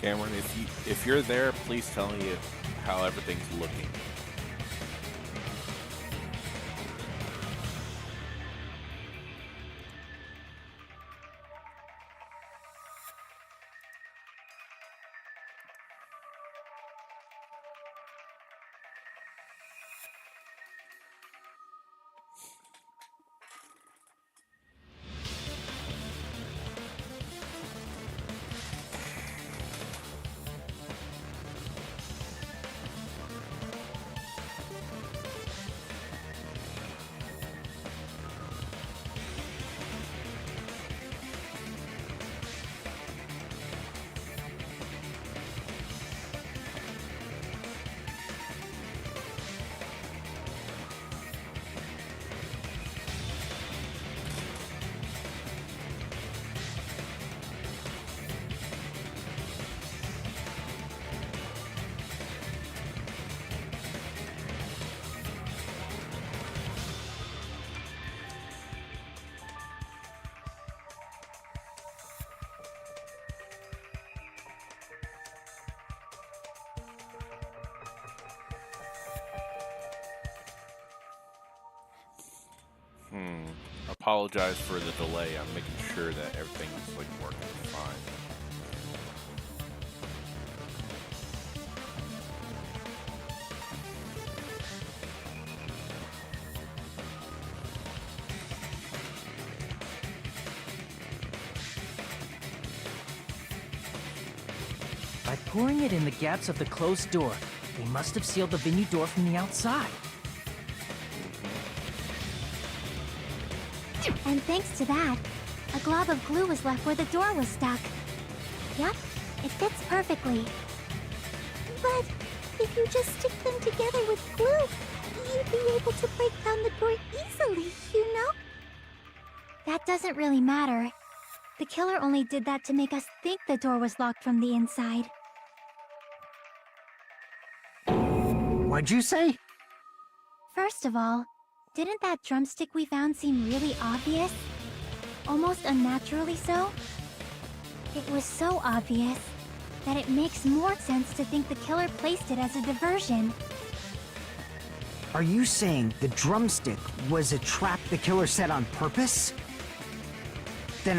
Cameron, if you're there, please tell me how everything's looking. Apologize for the delay. I'm making sure that everything's like working fine. By pouring it in the gaps of the closed door, they must have sealed the venue door from the outside. And thanks to that, a glob of glue was left where the door was stuck. Yep, it fits perfectly. But if you just stick them together with glue, you'd be able to break down the door easily, you know? That doesn't really matter. The killer only did that to make us think the door was locked from the inside. What'd you say? First of all, didn't that drumstick we found seem really obvious? Almost unnaturally so? It was so obvious that it makes more sense to think the killer placed it as a diversion. Are you saying the drumstick was a trap the killer set on purpose? Then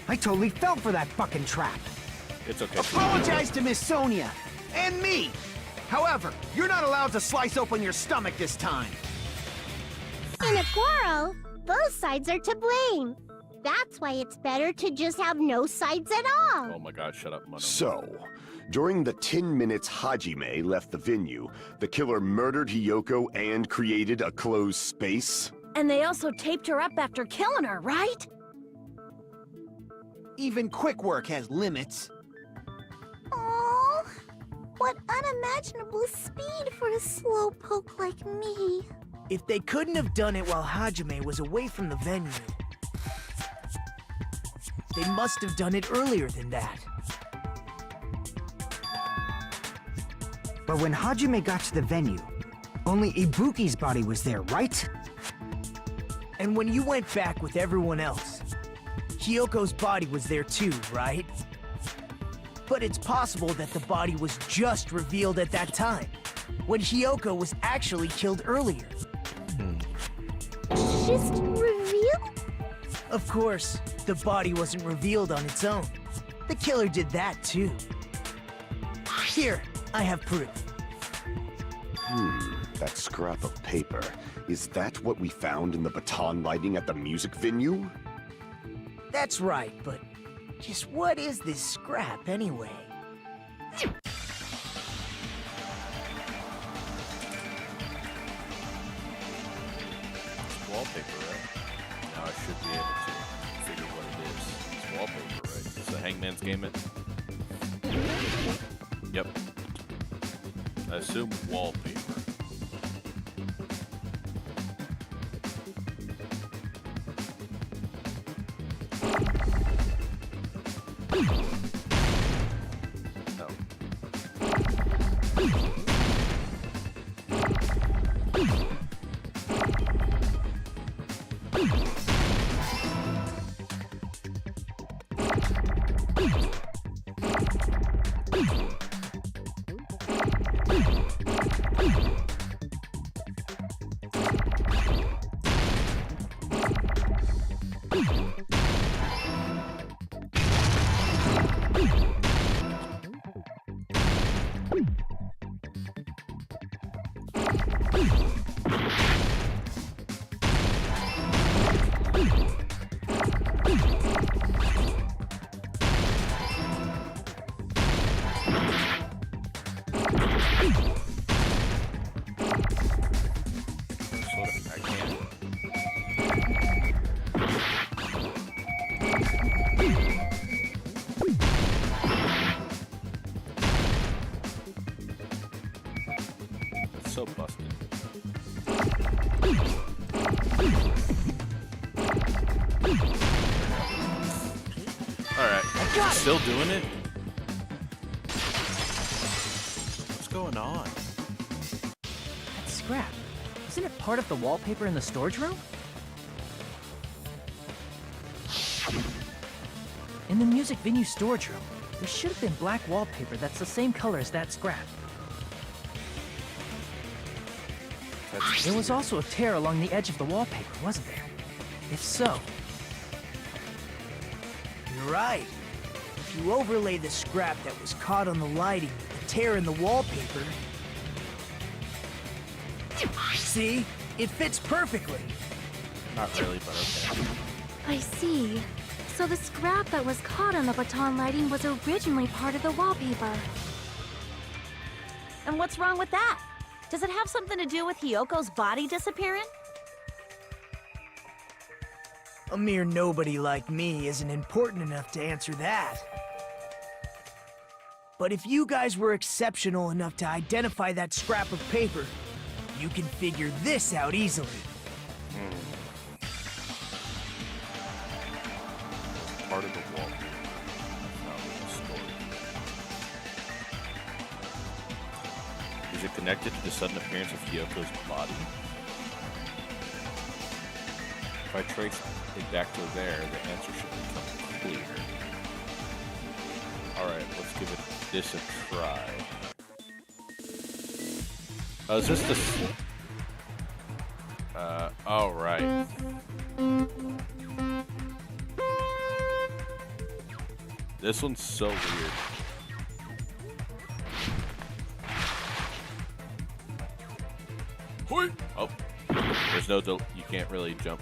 I totally fell for that fucking trap. It's okay. Apologize to Miss Sonia and me. However, you're not allowed to slice open your stomach this time. In a quarrel, both sides are to blame. That's why it's better to just have no sides at all. Oh my god, shut up, Mono. So, during the 10 minutes Hajime left the venue, the killer murdered Hiyoko and created a closed space? And they also taped her up after killing her, right? Even quick work has limits. Oh, what unimaginable speed for a slowpoke like me. If they couldn't have done it while Hajime was away from the venue, they must have done it earlier than that. But when Hajime got to the venue, only Ibuki's body was there, right? And when you went back with everyone else, Hiyoko's body was there too, right? But it's possible that the body was just revealed at that time, when Hiyoko was actually killed earlier. Just reveal? Of course, the body wasn't revealed on its own. The killer did that too. Here, I have proof. That scrap of paper. Is that what we found in the baton lighting at the music venue? That's right, but just what is this scrap anyway? Wallpaper, right? Now I should be able to figure what it is. It's wallpaper, right? It's the Hangman's Game it. Yep. I assume wallpaper. No. got it! Still doing it? What's going on? That scrap. Isn't it part of the wallpaper in the storage room? In the music venue storage room, there should have been black wallpaper that's the same color as that scrap. There was also a tear along the edge of the wallpaper, wasn't there? If so... You're right. If you overlay the scrap that was caught on the lighting with the tear in the wallpaper... See? It fits perfectly. Not really, but okay. I see. So the scrap that was caught on the baton lighting was originally part of the wallpaper. And what's wrong with that? Does it have something to do with Hyoko's body disappearing? A mere nobody like me isn't important enough to answer that. But if you guys were exceptional enough to identify that scrap of paper, you can figure this out easily. Part of the wall. Not the story. Is it connected to the sudden appearance of Hyoko's body? If I trace it back to there, the answer should become clear. Alright, let's give this a try. Oh, is this the... oh, right. This one's so weird. Oh, there's no you can't really jump.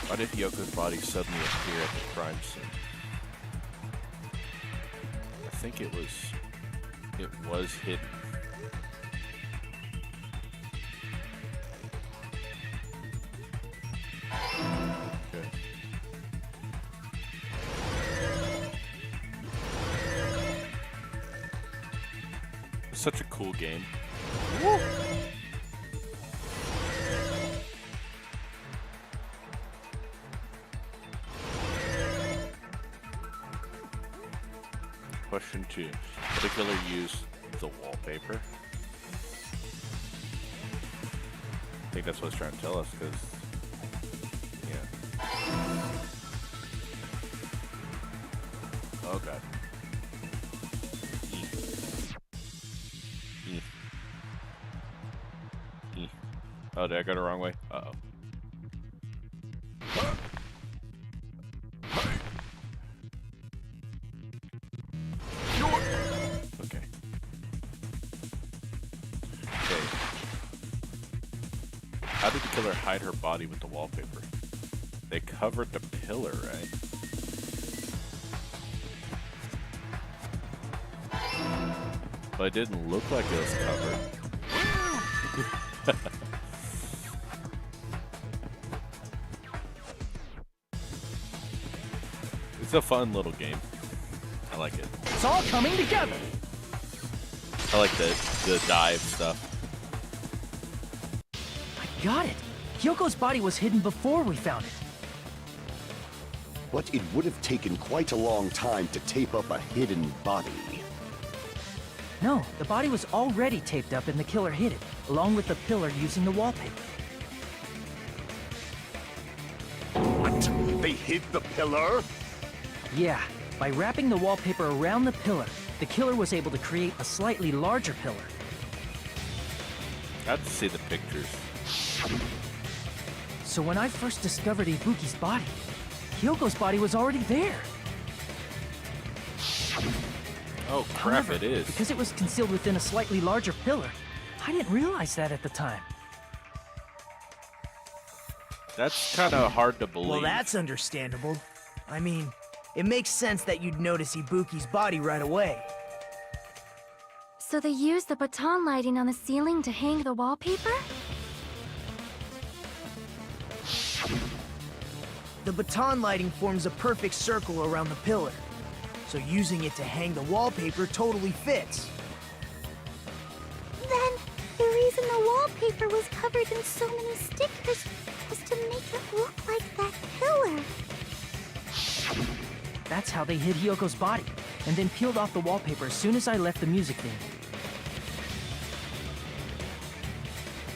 Why did Hyoko's body suddenly appear at the crime scene? I think it was hidden. Okay. It's such a cool game. Woo! Question 2. Did the killer use the wallpaper? I think that's what it's trying to tell us, because... Yeah. Oh god. Oh, did I go the wrong way? Uh-oh. Okay. How did the killer hide her body with the wallpaper? They covered the pillar, right? But it didn't look like it was covered. It's a fun little game. I like it. It's all coming together! I like the dive stuff. I got it! Hyoko's body was hidden before we found it. But it would have taken quite a long time to tape up a hidden body. No, the body was already taped up and the killer hid it, along with the pillar using the wallpaper. What? They hid the pillar? Yeah, by wrapping the wallpaper around the pillar, the killer was able to create a slightly larger pillar. I have to see the pictures. So when I first discovered Ibuki's body, Hyoko's body was already there. Oh crap, However, it is. because it was concealed within a slightly larger pillar, I didn't realize that at the time. That's kind of hard to believe. Well, that's understandable. I mean, It makes sense that you'd notice Ibuki's body right away. So they used the baton lighting on the ceiling to hang the wallpaper? The baton lighting forms a perfect circle around the pillar, so using it to hang the wallpaper totally fits. Then, the reason the wallpaper was covered in so many stickers was to make it look like that pillar. That's how they hid Hyoko's body, and then peeled off the wallpaper as soon as I left the music venue.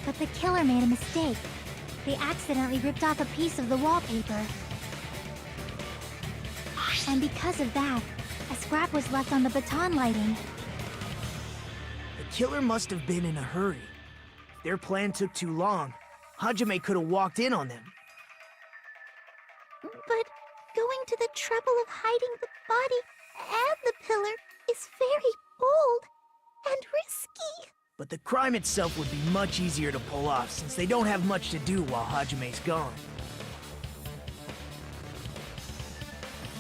But the killer made a mistake. They accidentally ripped off a piece of the wallpaper. And because of that, a scrap was left on the baton lighting. The killer must have been in a hurry. If their plan took too long, Hajime could have walked in on them. But going to the trouble of hiding the body and the pillar is very bold and risky. But the crime itself would be much easier to pull off since they don't have much to do while Hajime's gone.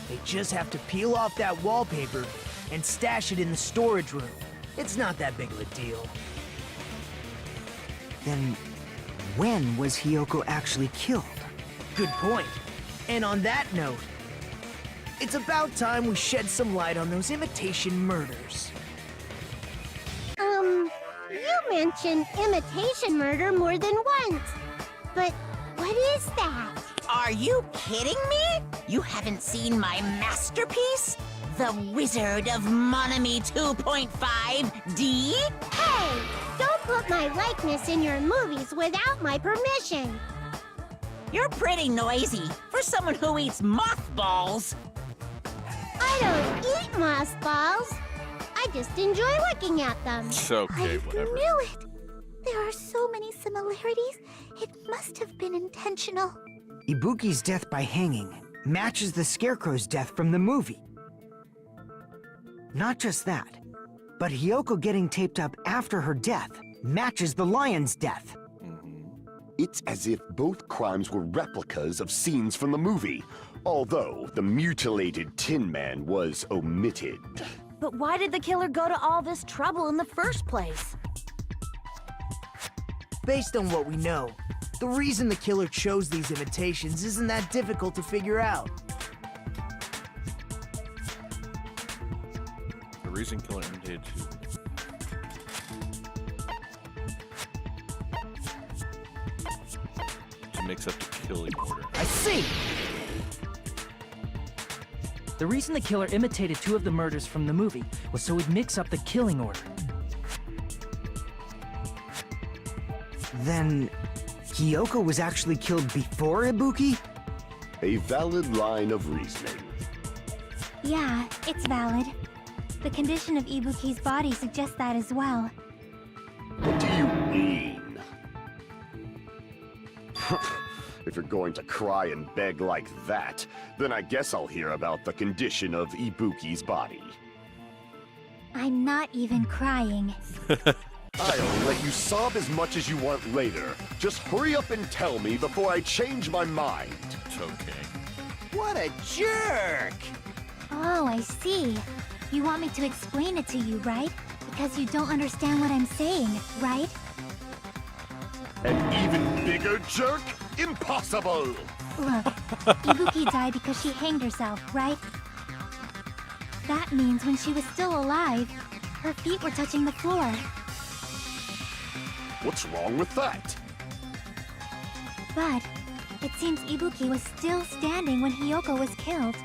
They just have to peel off that wallpaper and stash it in the storage room. It's not that big of a deal. Then, when was Hyoko actually killed? Good point. And on that note, it's about time we shed some light on those imitation murders. You mentioned imitation murder more than once. But what is that? Are you kidding me? You haven't seen my masterpiece? The Wizard of Monami 2.5D? Hey, don't put my likeness in your movies without my permission. You're pretty noisy for someone who eats mothballs. I don't eat mothballs. I just enjoy looking at them. It's okay, I whatever. knew it! There are so many similarities. It must have been intentional. Ibuki's death by hanging matches the Scarecrow's death from the movie. Not just that, but Hyoko getting taped up after her death matches the lion's death. It's as if both crimes were replicas of scenes from the movie, although the mutilated Tin Man was omitted. But why did the killer go to all this trouble in the first place? Based on what we know, the reason the killer chose these imitations isn't that difficult to figure out. The reason killer imitated two. To mix up the killing order. I see! The reason the killer imitated two of the murders from the movie was so he'd mix up the killing order. Then, Hyoko was actually killed before Ibuki? A valid line of reasoning. Yeah, it's valid. The condition of Ibuki's body suggests that as well. What do you mean? If you're going to cry and beg like that, then I guess I'll hear about the condition of Ibuki's body. I'm not even crying. I'll let you sob as much as you want later. Just hurry up and tell me before I change my mind. It's okay. What a jerk! Oh, I see. You want me to explain it to you, right? Because you don't understand what I'm saying, right? An even bigger jerk? Impossible! Look, Ibuki died because she hanged herself, right? That means when she was still alive, her feet were touching the floor. What's wrong with that? But it seems Ibuki was still standing when Hyoko was killed.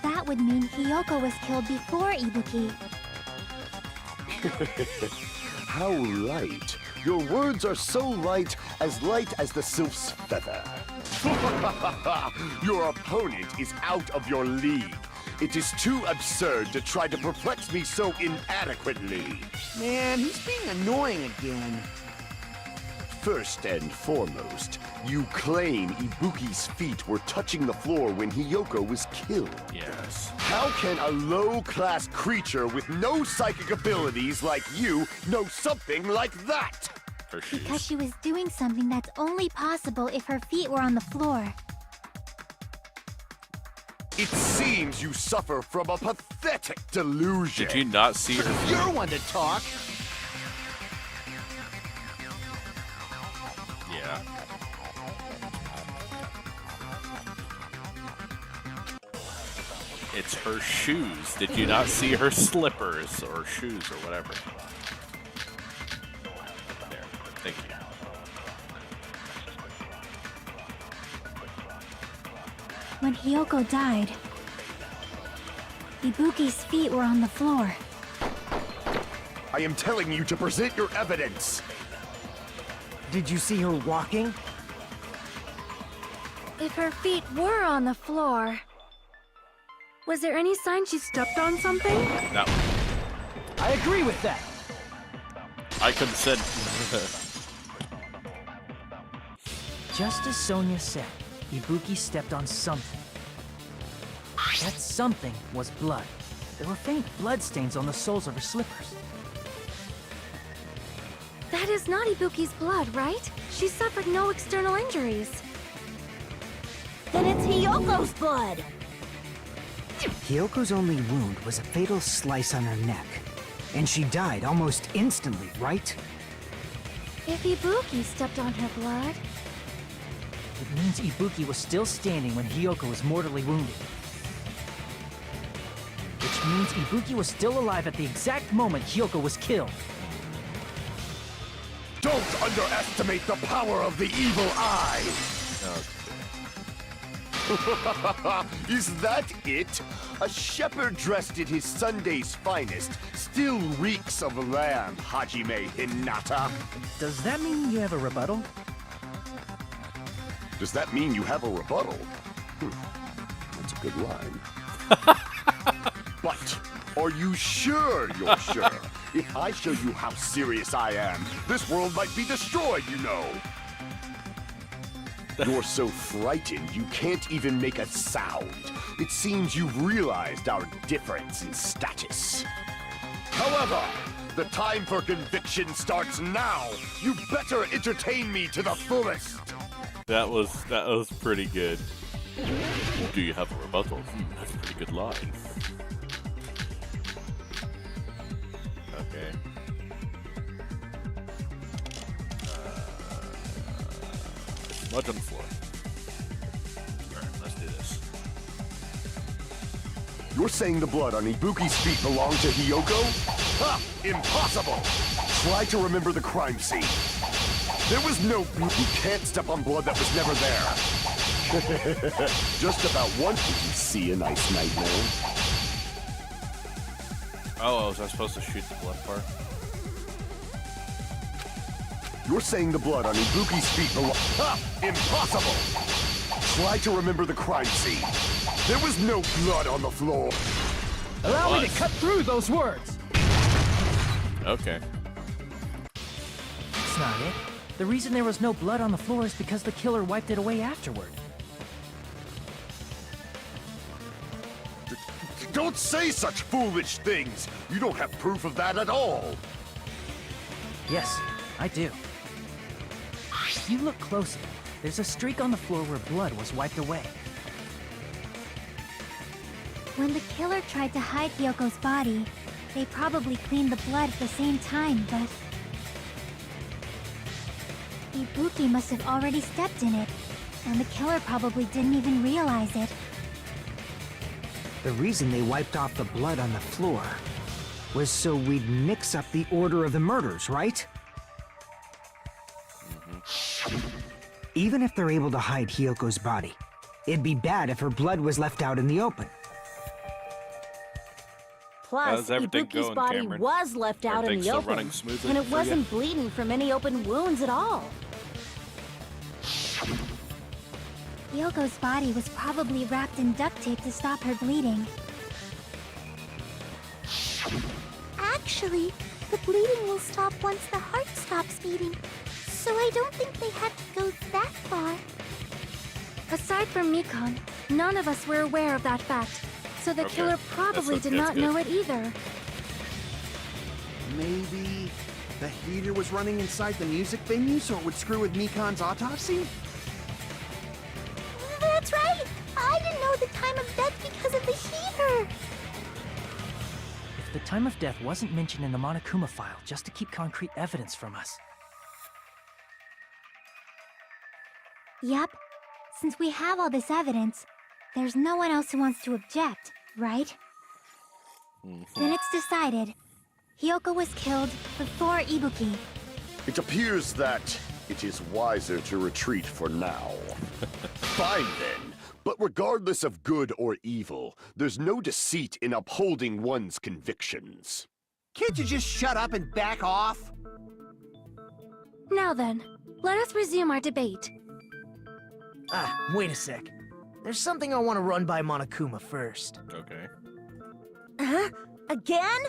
That would mean Hyoko was killed before Ibuki. How light. Your words are so light as the sylph's feather. Your opponent is out of your league. It is too absurd to try to perplex me so inadequately. Man, he's being annoying again. First and foremost, you claim Ibuki's feet were touching the floor when Hyoko was killed. Yes. How can a low-class creature with no psychic abilities like you know something like that? Her shoes. Because she was doing something that's only possible if her feet were on the floor. It seems you suffer from a pathetic delusion. Did you not see her? You're one to talk. Yeah. It's her shoes. Did you not see her slippers or shoes or whatever? There. Thank you. When Hiyoko died, Ibuki's feet were on the floor. I am telling you to present your evidence. Did you see her walking? If her feet were on the floor, was there any sign she stepped on something? No. I agree with that. I consent. Just as Sonia said, Ibuki stepped on something. That something was blood. There were faint blood stains on the soles of her slippers. That is not Ibuki's blood, right? She suffered no external injuries. Then it's Hiyoko's blood. Hiyoko's only wound was a fatal slice on her neck. And she died almost instantly, right? If Ibuki stepped on her blood, It means Ibuki was still standing when Hiyoko was mortally wounded. Which means Ibuki was still alive at the exact moment Hiyoko was killed. Don't underestimate the power of the evil eye. Is that it? A shepherd dressed in his Sunday's finest still reeks of lamb, Hajime Hinata. Does that mean you have a rebuttal? Does that mean you have a rebuttal? That's a good line. But are you sure you're sure? If I show you how serious I am, this world might be destroyed, you know. You're so frightened you can't even make a sound. It seems you've realized our difference in status. However, the time for conviction starts now. You better entertain me to the fullest. That was pretty good. Do you have a rebuttal? That's a pretty good line. Okay. Mud on the floor. Alright, let's do this. You're saying the blood on Ibuki's feet belonged to Hiyoko? Ha! Impossible! Try to remember the crime scene. There was no... You can't step on blood that was never there. Just about once did you see a nice nightmare. Oh, was I supposed to shoot the blood part? You're saying the blood on Ibuki's feet belonged... Ha! Impossible! Try to remember the crime scene. There was no blood on the floor. Allow me to cut through those words! Okay. That's not it. The reason there was no blood on the floor is because the killer wiped it away afterward. Don't say such foolish things! You don't have proof of that at all! Yes, I do. If you look closely, there's a streak on the floor where blood was wiped away. When the killer tried to hide Hyoko's body, they probably cleaned the blood at the same time, but... Ibuki must have already stepped in it, and the killer probably didn't even realize it. The reason they wiped off the blood on the floor was so we'd mix up the order of the murders, right? Even if they're able to hide Hyoko's body, it'd be bad if her blood was left out in the open. Plus, How's everything Ibuki's going, body Cameron? was left out in Everything's the still open, running smoothly and it for you? wasn't bleeding from any open wounds at all. Hyoko's body was probably wrapped in duct tape to stop her bleeding. Actually, the bleeding will stop once the heart stops beating, so I don't think they had to go that far. aside from Mikon, none of us were aware of that fact, so the Okay. killer probably did That's not good. know it either. Maybe the heater was running inside the music venue so it would screw with Mikon's autopsy? That's right! I didn't know the time of death because of the heater. If the time of death wasn't mentioned in the Monokuma file just to keep concrete evidence from us. Yep. Since we have all this evidence, there's no one else who wants to object, right? Then it's decided. Hiyoko was killed before Ibuki. It appears that it is wiser to retreat for now. Fine then. But regardless of good or evil, there's no deceit in upholding one's convictions. Can't you just shut up and back off? Now then, let us resume our debate. Ah, wait a sec. There's something I want to run by Monokuma first. Okay. Huh? Again?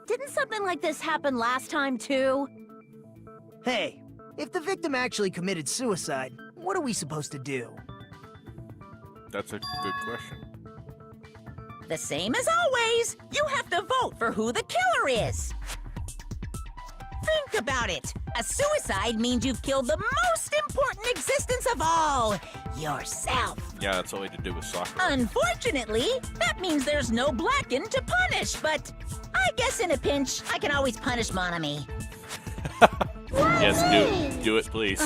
Didn't something like this happen last time, too? Hey, if the victim actually committed suicide, what are we supposed to do? That's a good question. The same as always. You have to vote for who the killer is. Think about it. A suicide means you've killed the most important existence of all, yourself. Yeah, that's all we had to do with soccer. Unfortunately, that means there's no Blacken to punish, but I guess in a pinch, I can always punish Monami. Yes, do it, please.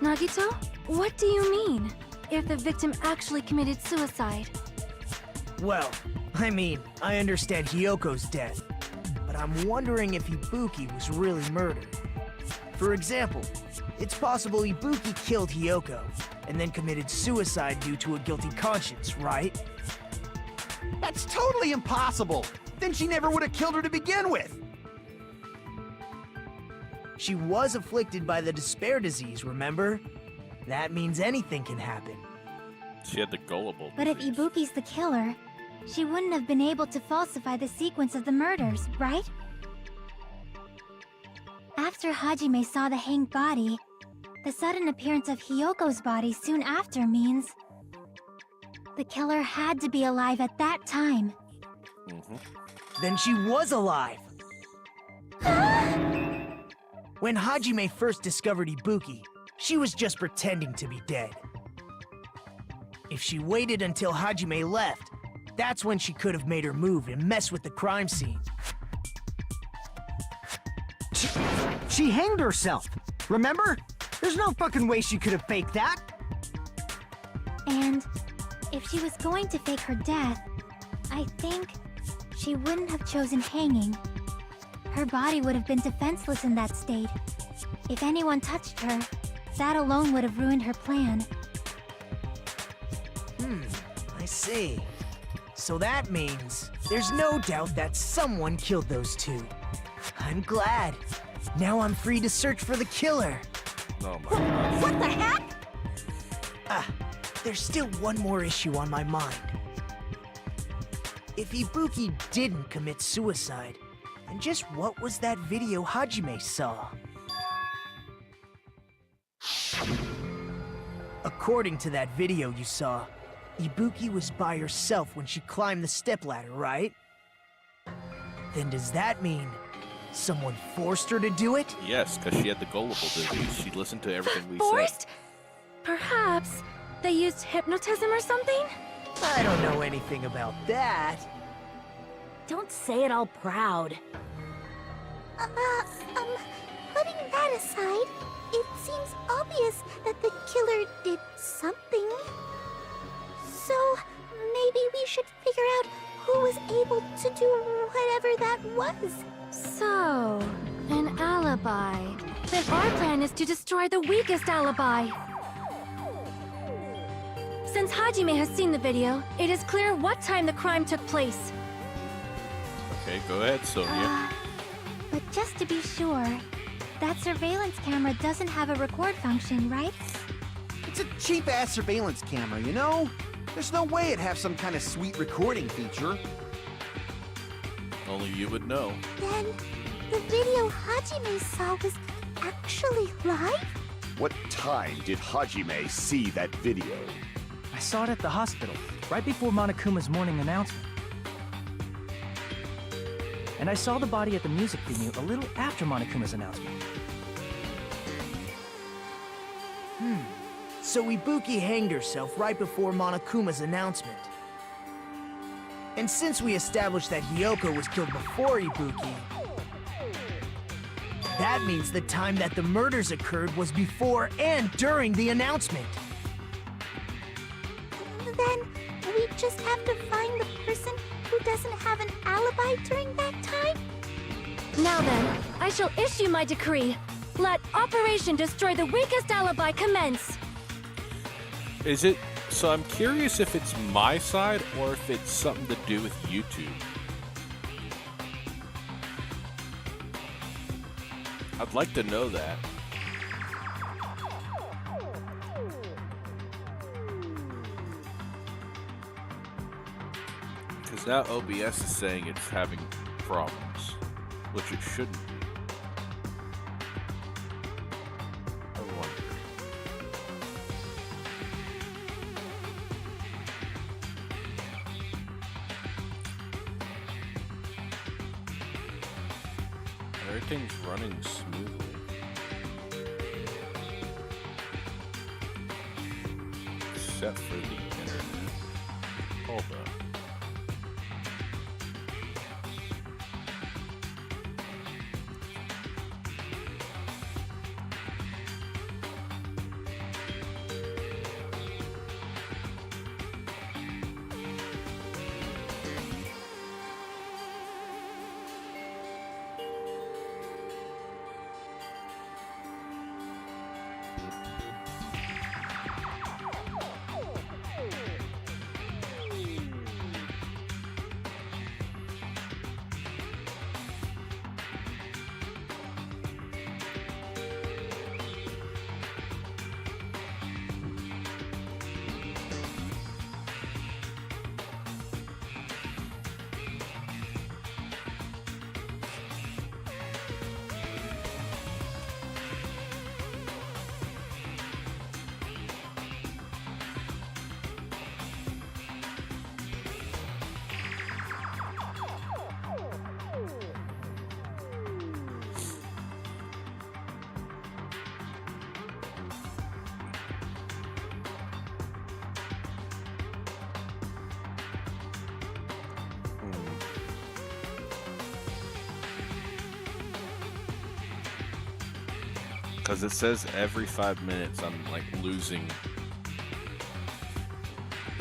Nagito? What do you mean? If the victim actually committed suicide? Well, I mean, I understand Hiyoko's death, but I'm wondering if Ibuki was really murdered. For example, it's possible Ibuki killed Hiyoko, and then committed suicide due to a guilty conscience, right? That's totally impossible. Then she never would have killed her to begin with. She was afflicted by the despair disease, remember? That means anything can happen. She had the gullible But if disease. Ibuki's the killer, she wouldn't have been able to falsify the sequence of the murders, right? After Hajime saw the hanged body, the sudden appearance of Hiyoko's body soon after means the killer had to be alive at that time. Then she was alive! When Hajime first discovered Ibuki, she was just pretending to be dead. If she waited until Hajime left, that's when she could have made her move and mess with the crime scene. She hanged herself, remember? There's no fucking way she could have faked that. And if she was going to fake her death, I think she wouldn't have chosen hanging. Her body would have been defenseless in that state. If anyone touched her, that alone would have ruined her plan. I see. So that means there's no doubt that someone killed those two. I'm glad. Now I'm free to search for the killer. Oh my gosh. What the heck? There's still one more issue on my mind. If Ibuki didn't commit suicide, then just what was that video Hajime saw? According to that video you saw, Ibuki was by herself when she climbed the stepladder, right? Then does that mean someone forced her to do it? Yes, because she had the gullible disease. She listened to everything we Forced? Perhaps they used hypnotism or something? I don't know anything about that. Don't say it all proud. Putting that aside, it seems obvious that the killer did something. So, maybe we should figure out who was able to do whatever that was. So, an alibi. Then our plan is to destroy the weakest alibi. Since Hajime has seen the video, it is clear what time the crime took place. said. Okay, go ahead, Sonia. But just to be sure, that surveillance camera doesn't have a record function, right? It's a cheap-ass surveillance camera, you know? There's no way it'd have some kind of sweet recording feature. Only you would know. Then, the video Hajime saw was actually live? What time did Hajime see that video? I saw it at the hospital, right before Monokuma's morning announcement. And I saw the body at the music venue a little after Monokuma's announcement. So Ibuki hanged herself right before Monokuma's announcement. And since we established that Hiyoko was killed before Ibuki, that means the time that the murders occurred was before and during the announcement. Then we just have to find the person who doesn't have an alibi during that time? Now then, I shall issue my decree. Let Operation Destroy the Weakest Alibi commence. Is it? So I'm curious if it's my side or if it's something to do with YouTube. I'd like to know that. Because now OBS is saying it's having problems, which it shouldn't be. I wonder. Everything's running smoothly. Except for the internet. Hold up. Because it says every 5 minutes I'm like losing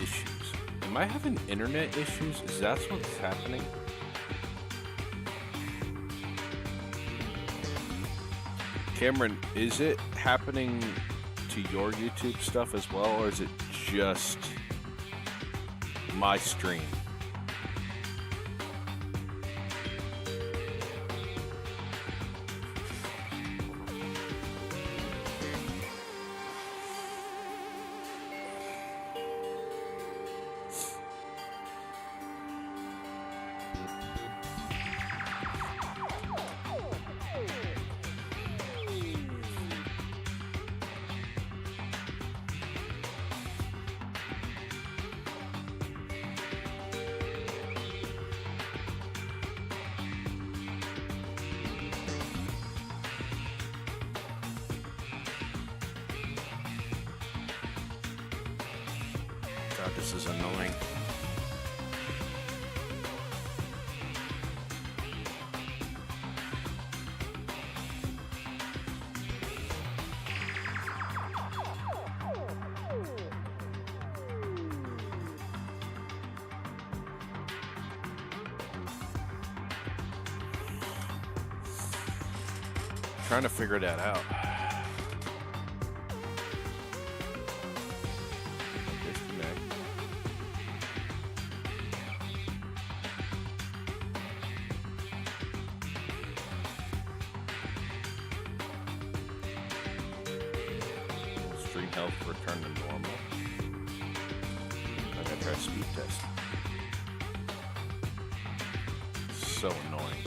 issues. Am I having internet issues? Is that what's happening? Cameron, is it happening to your YouTube stuff as well, or is it just my stream? God, this is annoying. Trying to figure that out. Disconnect. Stream health return to normal. I gotta try speed test. So annoying.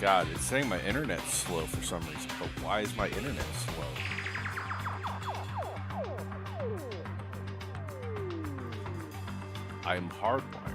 God, it's saying my internet's slow for some reason, but why is my internet slow? I'm hardwired.